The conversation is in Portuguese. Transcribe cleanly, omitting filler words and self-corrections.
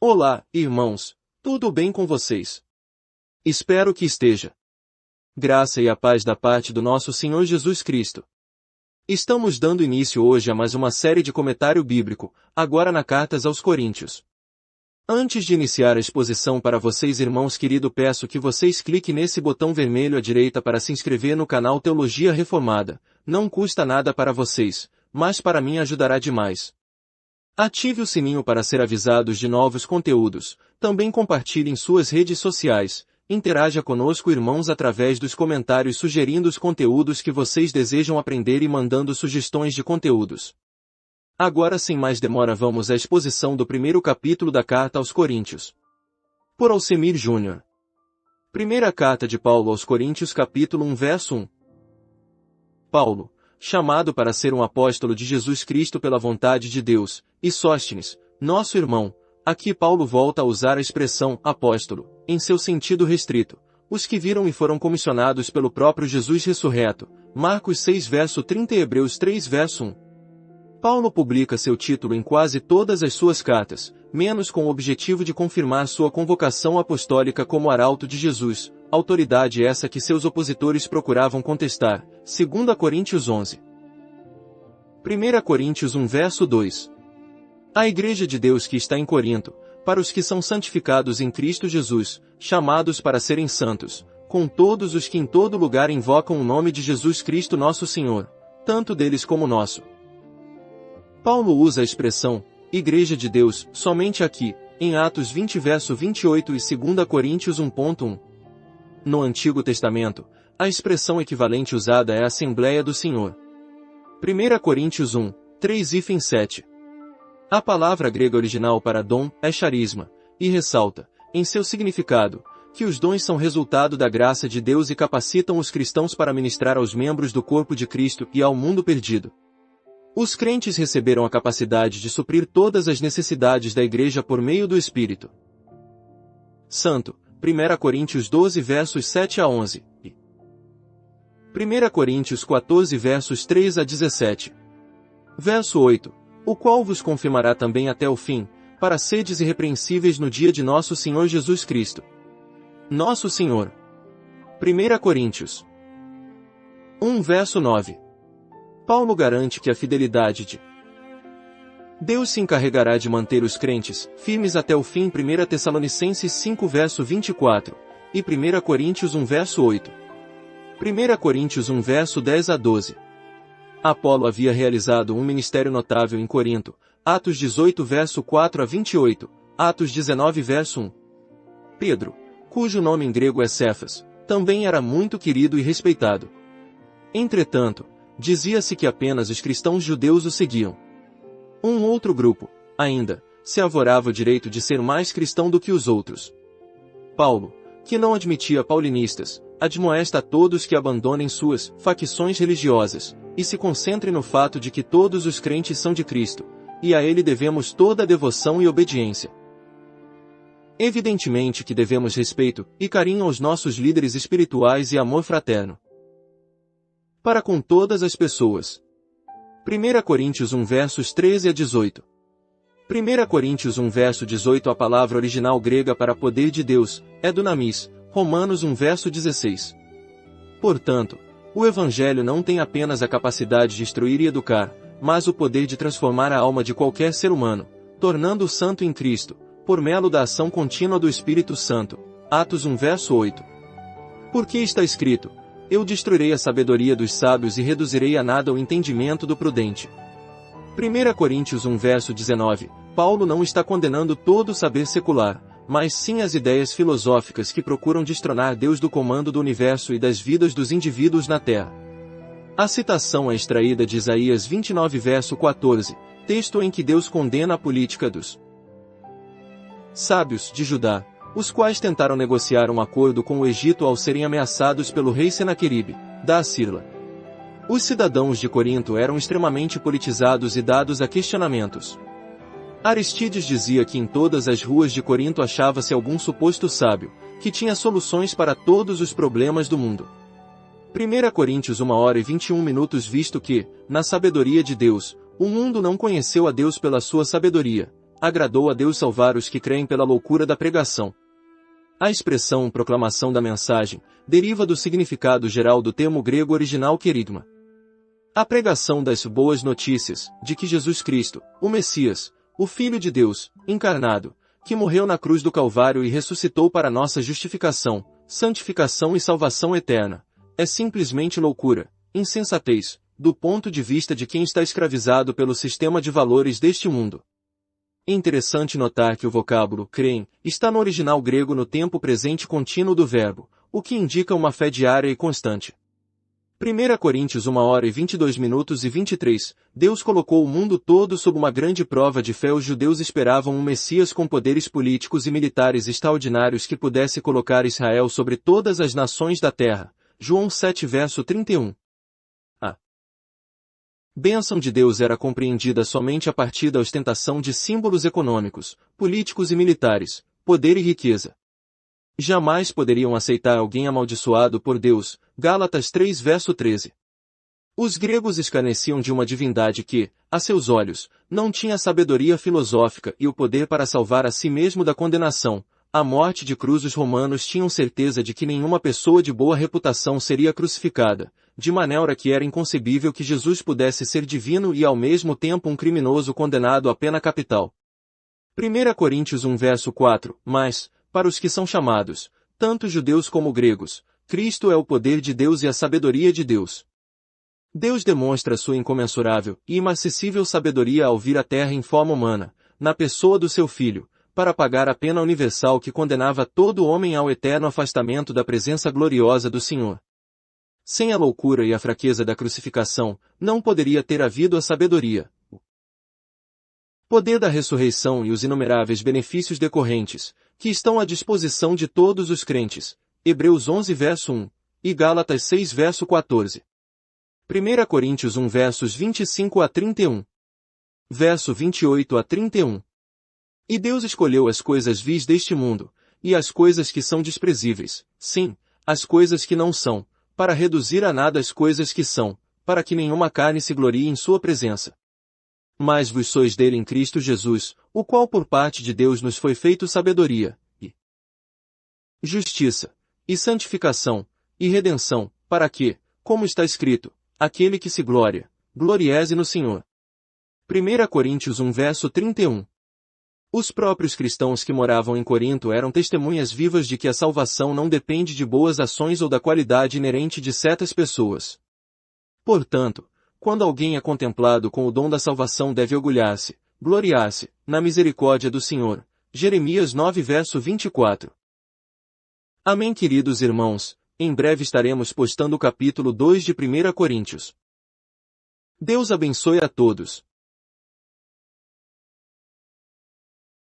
Olá, irmãos, tudo bem com vocês? Espero que esteja. Graça e a paz da parte do nosso Senhor Jesus Cristo. Estamos dando início hoje a mais uma série de comentário bíblico, agora na Cartas aos Coríntios. Antes de iniciar a exposição para vocês, irmãos querido, peço que vocês cliquem nesse botão vermelho à direita para se inscrever no canal Teologia Reformada. Não custa nada para vocês, mas para mim ajudará demais. Ative o sininho para ser avisados de novos conteúdos. Também compartilhe em suas redes sociais. Interaja conosco, irmãos, através dos comentários sugerindo os conteúdos que vocês desejam aprender e mandando sugestões de conteúdos. Agora, sem mais demora, vamos à exposição do primeiro capítulo da Carta aos Coríntios. Por Alcemir Júnior. Primeira Carta de Paulo aos Coríntios, capítulo 1, verso 1. Paulo, chamado para ser um apóstolo de Jesus Cristo pela vontade de Deus, e Sóstenes, nosso irmão. Aqui Paulo volta a usar a expressão apóstolo, em seu sentido restrito, os que viram e foram comissionados pelo próprio Jesus ressurreto, Marcos 6 verso 30 e Hebreus 3 verso 1. Paulo publica seu título em quase todas as suas cartas, menos com o objetivo de confirmar sua convocação apostólica como arauto de Jesus, autoridade essa que seus opositores procuravam contestar, 2 Coríntios 11. 1 Coríntios 1 verso 2. A Igreja de Deus que está em Corinto, para os que são santificados em Cristo Jesus, chamados para serem santos, com todos os que em todo lugar invocam o nome de Jesus Cristo nosso Senhor, tanto deles como nosso. Paulo usa a expressão, Igreja de Deus, somente aqui, em Atos 20 verso 28 e 2 Coríntios 1.1. No Antigo Testamento, a expressão equivalente usada é Assembleia do Senhor. 1 Coríntios 1, 3 e 7. A palavra grega original para dom é charisma, e ressalta, em seu significado, que os dons são resultado da graça de Deus e capacitam os cristãos para ministrar aos membros do corpo de Cristo e ao mundo perdido. Os crentes receberam a capacidade de suprir todas as necessidades da Igreja por meio do Espírito Santo, 1 Coríntios 12 versos 7 a 11, e 1 Coríntios 14 versos 3 a 17. Verso 8. O qual vos confirmará também até o fim, para sedes irrepreensíveis no dia de nosso Senhor Jesus Cristo. Nosso Senhor. 1 Coríntios 1 verso 9. Paulo garante que a fidelidade de Deus se encarregará de manter os crentes firmes até o fim. 1 Tessalonicenses 5 verso 24, e 1 Coríntios 1 verso 8. 1 Coríntios 1 verso 10 a 12. Apolo havia realizado um ministério notável em Corinto, Atos 18 verso 4 a 28, Atos 19 verso 1. Pedro, cujo nome em grego é Cefas, também era muito querido e respeitado. Entretanto, dizia-se que apenas os cristãos judeus o seguiam. Um outro grupo, ainda, se arvorava o direito de ser mais cristão do que os outros. Paulo, que não admitia paulinistas, admoesta a todos que abandonem suas facções religiosas, e se concentrem no fato de que todos os crentes são de Cristo, e a Ele devemos toda a devoção e obediência. Evidentemente que devemos respeito e carinho aos nossos líderes espirituais e amor fraterno para com todas as pessoas. 1 Coríntios 1 versos 13 a 18. 1 Coríntios 1 verso 18. A palavra original grega para poder de Deus é dunamis, Romanos 1 verso 16. Portanto, o Evangelho não tem apenas a capacidade de instruir e educar, mas o poder de transformar a alma de qualquer ser humano, tornando-o santo em Cristo, por meio da ação contínua do Espírito Santo. Atos 1 verso 8. Porque está escrito, eu destruirei a sabedoria dos sábios e reduzirei a nada o entendimento do prudente. 1 Coríntios 1 verso 19. Paulo não está condenando todo o saber secular, mas sim as ideias filosóficas que procuram destronar Deus do comando do universo e das vidas dos indivíduos na Terra. A citação é extraída de Isaías 29 verso 14, texto em que Deus condena a política dos sábios de Judá, os quais tentaram negociar um acordo com o Egito ao serem ameaçados pelo rei Senaqueribe, da Assíria. Os cidadãos de Corinto eram extremamente politizados e dados a questionamentos. Aristides dizia que em todas as ruas de Corinto achava-se algum suposto sábio, que tinha soluções para todos os problemas do mundo. 1 Coríntios 1 hora e 21 minutos. Visto que, na sabedoria de Deus, o mundo não conheceu a Deus pela sua sabedoria, agradou a Deus salvar os que creem pela loucura da pregação. A expressão proclamação da mensagem deriva do significado geral do termo grego original querigma. A pregação das boas notícias, de que Jesus Cristo, o Messias, o Filho de Deus, encarnado, que morreu na cruz do Calvário e ressuscitou para nossa justificação, santificação e salvação eterna, é simplesmente loucura, insensatez, do ponto de vista de quem está escravizado pelo sistema de valores deste mundo. É interessante notar que o vocábulo creem está no original grego no tempo presente contínuo do verbo, o que indica uma fé diária e constante. 1 Coríntios 1h22:23, Deus colocou o mundo todo sob uma grande prova de fé. Os judeus esperavam um Messias com poderes políticos e militares extraordinários que pudesse colocar Israel sobre todas as nações da terra. João 7:31. A bênção de Deus era compreendida somente a partir da ostentação de símbolos econômicos, políticos e militares, poder e riqueza. Jamais poderiam aceitar alguém amaldiçoado por Deus. Gálatas 3:13. Os gregos escarneciam de uma divindade que, a seus olhos, não tinha sabedoria filosófica e o poder para salvar a si mesmo da condenação. A morte de cruz. Os romanos tinham certeza de que nenhuma pessoa de boa reputação seria crucificada, de maneira que era inconcebível que Jesus pudesse ser divino e ao mesmo tempo um criminoso condenado à pena capital. 1 Coríntios 1:4. Mas, para os que são chamados, tanto judeus como gregos, Cristo é o poder de Deus e a sabedoria de Deus. Deus demonstra sua incomensurável e inacessível sabedoria ao vir à terra em forma humana, na pessoa do seu Filho, para pagar a pena universal que condenava todo homem ao eterno afastamento da presença gloriosa do Senhor. Sem a loucura e a fraqueza da crucificação, não poderia ter havido a sabedoria, o poder da ressurreição e os inumeráveis benefícios decorrentes, que estão à disposição de todos os crentes. Hebreus 11:1 e Gálatas 6:14. 1 Coríntios 1:25-31. Verso 28-31. E Deus escolheu as coisas vis deste mundo, e as coisas que são desprezíveis, sim, as coisas que não são, para reduzir a nada as coisas que são, para que nenhuma carne se glorie em sua presença. Mas vos sois dele em Cristo Jesus, o qual por parte de Deus nos foi feito sabedoria, e justiça, e santificação, e redenção, para que, como está escrito, aquele que se gloria, glorieze no Senhor. 1 Coríntios 1:31. Os próprios cristãos que moravam em Corinto eram testemunhas vivas de que a salvação não depende de boas ações ou da qualidade inerente de certas pessoas. Portanto, quando alguém é contemplado com o dom da salvação deve orgulhar-se, gloriar-se, na misericórdia do Senhor. Jeremias 9:24. Amém, queridos irmãos, em breve estaremos postando o capítulo 2 de 1 Coríntios. Deus abençoe a todos.